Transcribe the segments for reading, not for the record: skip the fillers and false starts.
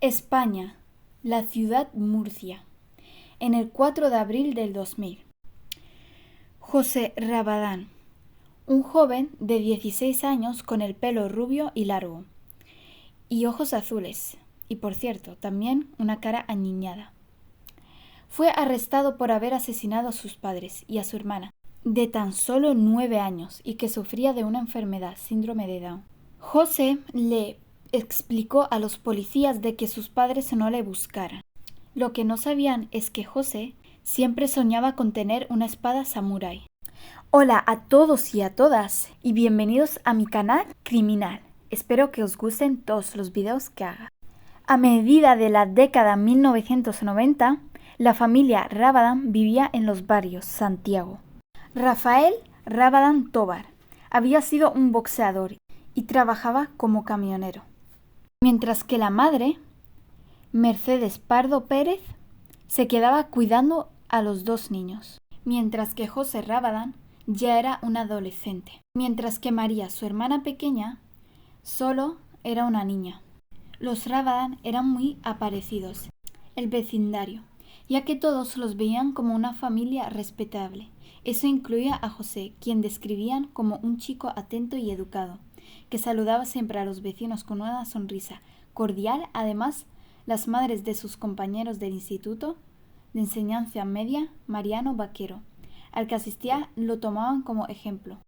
España, la ciudad Murcia, en el 4 de abril del 2000. José Rabadán, un joven de 16 años con el pelo rubio y largo, y ojos azules, y por cierto, también una cara aniñada. Fue arrestado por haber asesinado a sus padres y a su hermana, de tan solo 9 años, y que sufría de una enfermedad, síndrome de Down. José le explicó a los policías de que sus padres no le buscaran. Lo que no sabían es que José siempre soñaba con tener una espada samurái. Hola a todos y a todas y bienvenidos a mi canal Criminal. Espero que os gusten todos los videos que haga. A medida de la década 1990, la familia Rabadán vivía en los barrios Santiago. Rafael Rabadán Tobar había sido un boxeador y trabajaba como camionero, mientras que la madre, Mercedes Pardo Pérez, se quedaba cuidando a los dos niños, mientras que José Rabadán ya era un adolescente, mientras que María, su hermana pequeña, solo era una niña. Los Rabadán eran muy aparecidos, el vecindario, ya que todos los veían como una familia respetable. Eso incluía a José, quien describían como un chico atento y educado, que saludaba siempre a los vecinos con una sonrisa cordial. Además, las madres de sus compañeros del instituto de enseñanza media, Mariano Vaquero, al que asistía, lo tomaban como ejemplo.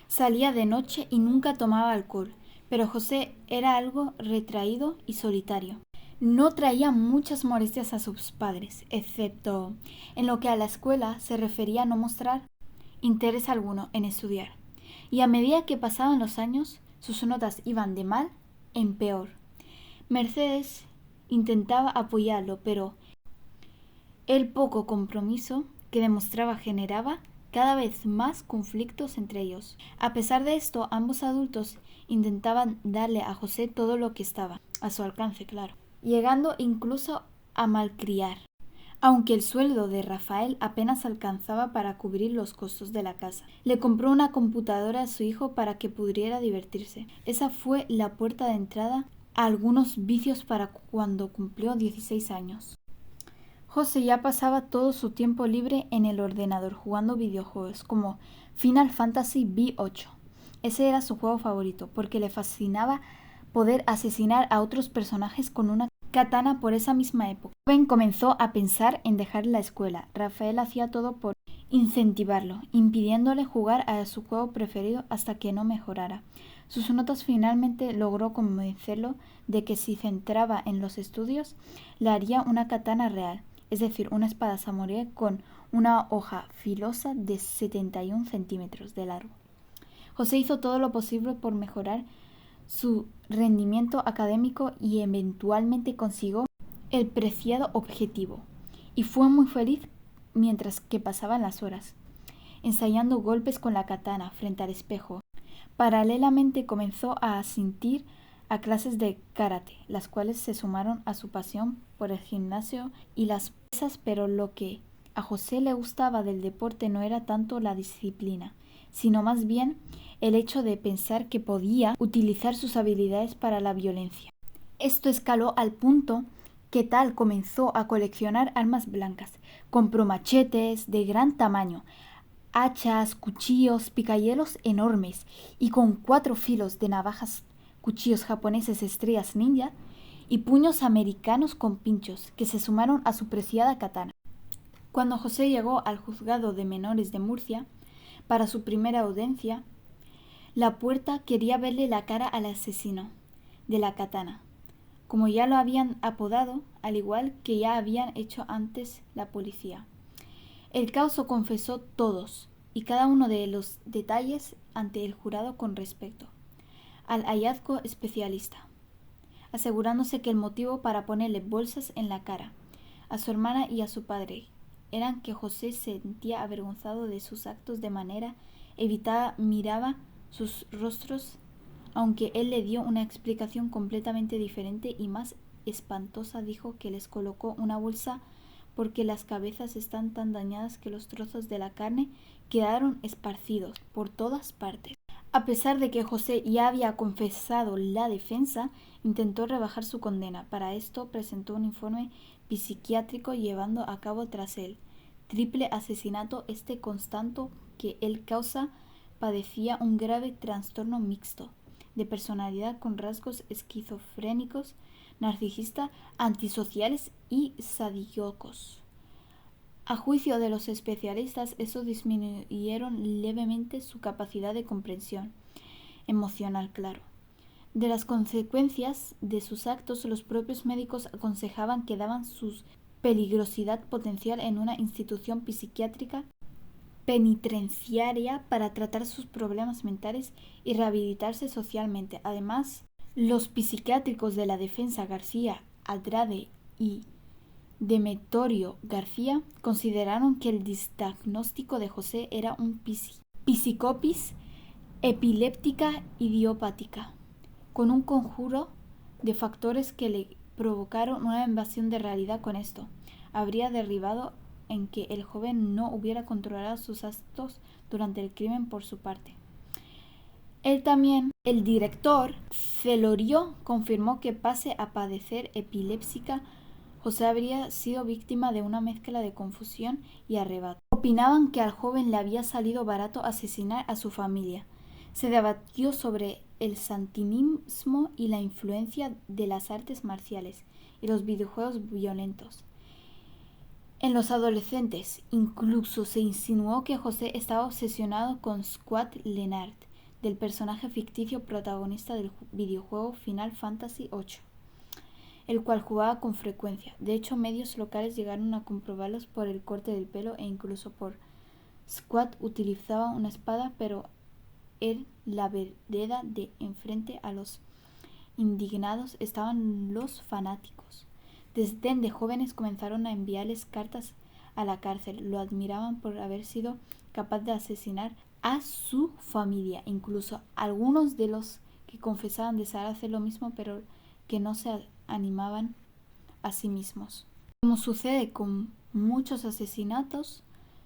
Salía de noche y nunca tomaba alcohol, pero José era algo retraído y solitario. No traía muchas molestias a sus padres, excepto en lo que a la escuela se refería, no mostrar interés alguno en estudiar. Y a medida que pasaban los años, sus notas iban de mal en peor. Mercedes intentaba apoyarlo, pero el poco compromiso que demostraba generaba cada vez más conflictos entre ellos. A pesar de esto, ambos adultos intentaban darle a José todo lo que estaba a su alcance, claro, llegando incluso a malcriar, aunque el sueldo de Rafael apenas alcanzaba para cubrir los costos de la casa. Le compró una computadora a su hijo para que pudiera divertirse. Esa fue la puerta de entrada a algunos vicios para cuando cumplió 16 años. José ya pasaba todo su tiempo libre en el ordenador jugando videojuegos como Final Fantasy V8. Ese era su juego favorito porque le fascinaba poder asesinar a otros personajes con una katana. Por esa misma época, Ben comenzó a pensar en dejar la escuela. Rafael hacía todo por incentivarlo, impidiéndole jugar a su juego preferido hasta que no mejorara. Sus notas finalmente logró convencerlo de que si se centraba en los estudios, le haría una katana real, es decir, una espada samurái con una hoja filosa de 71 centímetros de largo. José hizo todo lo posible por mejorar su rendimiento académico y eventualmente consiguió el preciado objetivo, y fue muy feliz mientras que pasaban las horas, ensayando golpes con la katana frente al espejo. Paralelamente comenzó a asistir a clases de karate, las cuales se sumaron a su pasión por el gimnasio y las pesas, pero lo que a José le gustaba del deporte no era tanto la disciplina, sino más bien el hecho de pensar que podía utilizar sus habilidades para la violencia. Esto escaló al punto que tal comenzó a coleccionar armas blancas. Compró machetes de gran tamaño, hachas, cuchillos, picayelos enormes y con 4 filos de navajas, cuchillos japoneses estrellas ninja y puños americanos con pinchos que se sumaron a su preciada katana. Cuando José llegó al juzgado de menores de Murcia para su primera audiencia, la puerta quería verle la cara al asesino de la katana, como ya lo habían apodado, al igual que ya habían hecho antes la policía. El caso confesó todos y cada uno de los detalles ante el jurado con respecto al hallazgo especialista, asegurándose que el motivo para ponerle bolsas en la cara a su hermana y a su padre eran que José se sentía avergonzado de sus actos, de manera evitada miraba sus rostros, aunque él le dio una explicación completamente diferente y más espantosa. Dijo que les colocó una bolsa porque las cabezas están tan dañadas que los trozos de la carne quedaron esparcidos por todas partes. A pesar de que José ya había confesado la defensa, intentó rebajar su condena. Para esto presentó un informe psiquiátrico llevando a cabo tras el triple asesinato constató que el causa padecía un grave trastorno mixto de personalidad con rasgos esquizofrénicos, narcisistas, antisociales y sadíacos. A juicio de los especialistas, eso disminuyeron levemente su capacidad de comprensión emocional, claro. De las consecuencias de sus actos, los propios médicos aconsejaban que daban su peligrosidad potencial en una institución psiquiátrica penitenciaria para tratar sus problemas mentales y rehabilitarse socialmente. Además, los psiquiátricos de la defensa García Andrade y Demetrio García consideraron que el diagnóstico de José era un psicopis epiléptica idiopática, con un conjuro de factores que le provocaron una invasión de realidad. Con esto, habría derivado en que el joven no hubiera controlado sus actos durante el crimen por su parte. Él también, el director Celorio, confirmó que pese a padecer epilepsia, José habría sido víctima de una mezcla de confusión y arrebato. Opinaban que al joven le había salido barato asesinar a su familia. Se debatió sobre el santinismo y la influencia de las artes marciales y los videojuegos violentos en los adolescentes. Incluso se insinuó que José estaba obsesionado con Scott Lennart, del personaje ficticio protagonista del videojuego Final Fantasy VIII, el cual jugaba con frecuencia. De hecho, medios locales llegaron a comprobarlos por el corte del pelo e incluso por Scott utilizaba una espada, pero en la vereda de enfrente a los indignados estaban los fanáticos. Desde jóvenes comenzaron a enviarles cartas a la cárcel. Lo admiraban por haber sido capaz de asesinar a su familia. Incluso algunos de los que confesaban desear hacer lo mismo, pero que no se animaban a sí mismos. Como sucede con muchos asesinatos,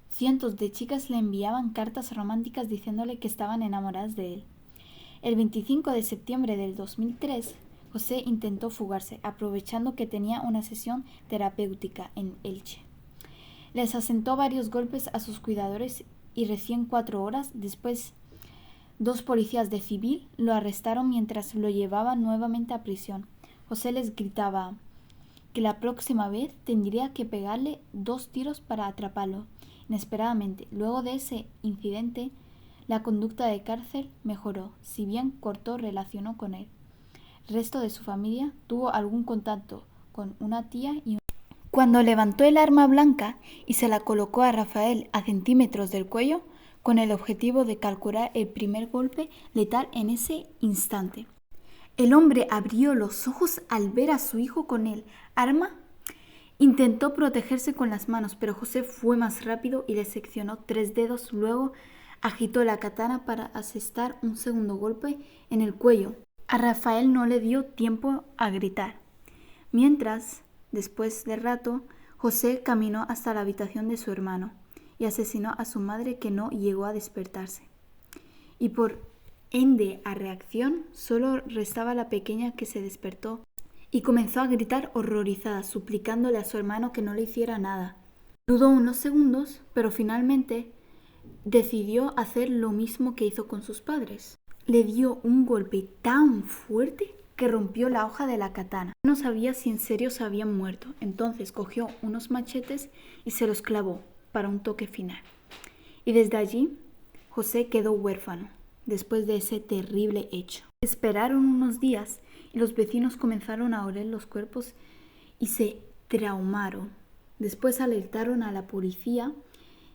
cientos de chicas le enviaban cartas románticas diciéndole que estaban enamoradas de él. El 25 de septiembre del 2003, José intentó fugarse, aprovechando que tenía una sesión terapéutica en Elche. Les asestó varios golpes a sus cuidadores y recién 4 horas después, 2 policías de civil lo arrestaron mientras lo llevaban nuevamente a prisión. José les gritaba que la próxima vez tendría que pegarle 2 tiros para atraparlo. Inesperadamente, luego de ese incidente, la conducta de cárcel mejoró, si bien cortó relación con él. El resto de su familia tuvo algún contacto con una tía y cuando levantó el arma blanca y se la colocó a Rafael a centímetros del cuello, con el objetivo de calcular el primer golpe letal en ese instante. El hombre abrió los ojos al ver a su hijo con el arma. Intentó protegerse con las manos, pero José fue más rápido y le seccionó 3 dedos. Luego agitó la katana para asestar un segundo golpe en el cuello. A Rafael no le dio tiempo a gritar. Mientras, después de rato, José caminó hasta la habitación de su hermano y asesinó a su madre, que no llegó a despertarse. Y por ende a reacción, solo restaba la pequeña, que se despertó y comenzó a gritar horrorizada, suplicándole a su hermano que no le hiciera nada. Dudó unos segundos, pero finalmente decidió hacer lo mismo que hizo con sus padres. Le dio un golpe tan fuerte que rompió la hoja de la katana. No sabía si en serio se habían muerto. Entonces cogió unos machetes y se los clavó para un toque final. Y desde allí, José quedó huérfano después de ese terrible hecho. Esperaron unos días y los vecinos comenzaron a oler los cuerpos y se traumaron. Después alertaron a la policía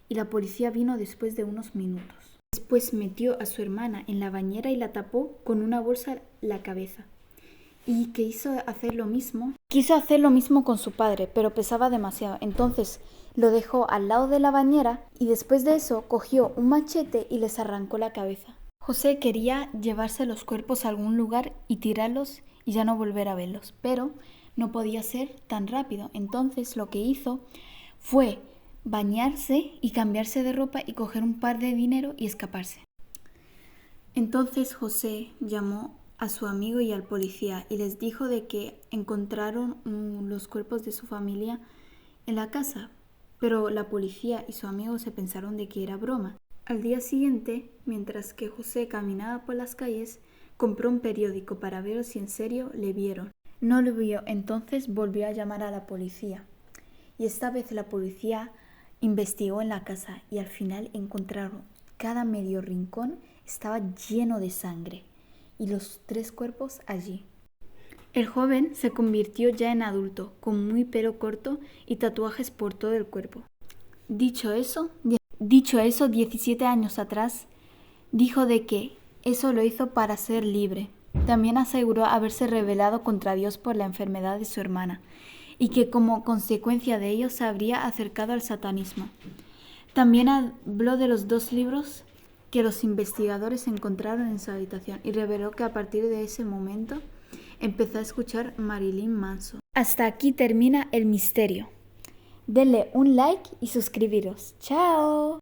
y la policía vino después de unos minutos. Después metió a su hermana en la bañera y la tapó con una bolsa la cabeza. Y quiso hacer lo mismo con su padre, pero pesaba demasiado. Entonces lo dejó al lado de la bañera y después de eso cogió un machete y les arrancó la cabeza. José quería llevarse los cuerpos a algún lugar y tirarlos y ya no volver a verlos, pero no podía ser tan rápido. Entonces lo que hizo fue bañarse y cambiarse de ropa y coger un par de dinero y escaparse. Entonces José llamó a su amigo y al policía y les dijo de que encontraron los cuerpos de su familia en la casa, pero la policía y su amigo se pensaron de que era broma. Al día siguiente, mientras que José caminaba por las calles, compró un periódico para ver si en serio le vieron. No lo vio, entonces volvió a llamar a la policía. Y esta vez la policía investigó en la casa y al final encontraron cada medio rincón estaba lleno de sangre y los 3 cuerpos allí. El joven se convirtió ya en adulto, con muy pelo corto y tatuajes por todo el cuerpo. Dicho eso, 17 años atrás, dijo de que eso lo hizo para ser libre. También aseguró haberse rebelado contra Dios por la enfermedad de su hermana y que como consecuencia de ello se habría acercado al satanismo. También habló de los 2 libros que los investigadores encontraron en su habitación y reveló que a partir de ese momento empezó a escuchar Marilyn Manson. Hasta aquí termina el misterio. Denle un like y suscribiros. ¡Chao!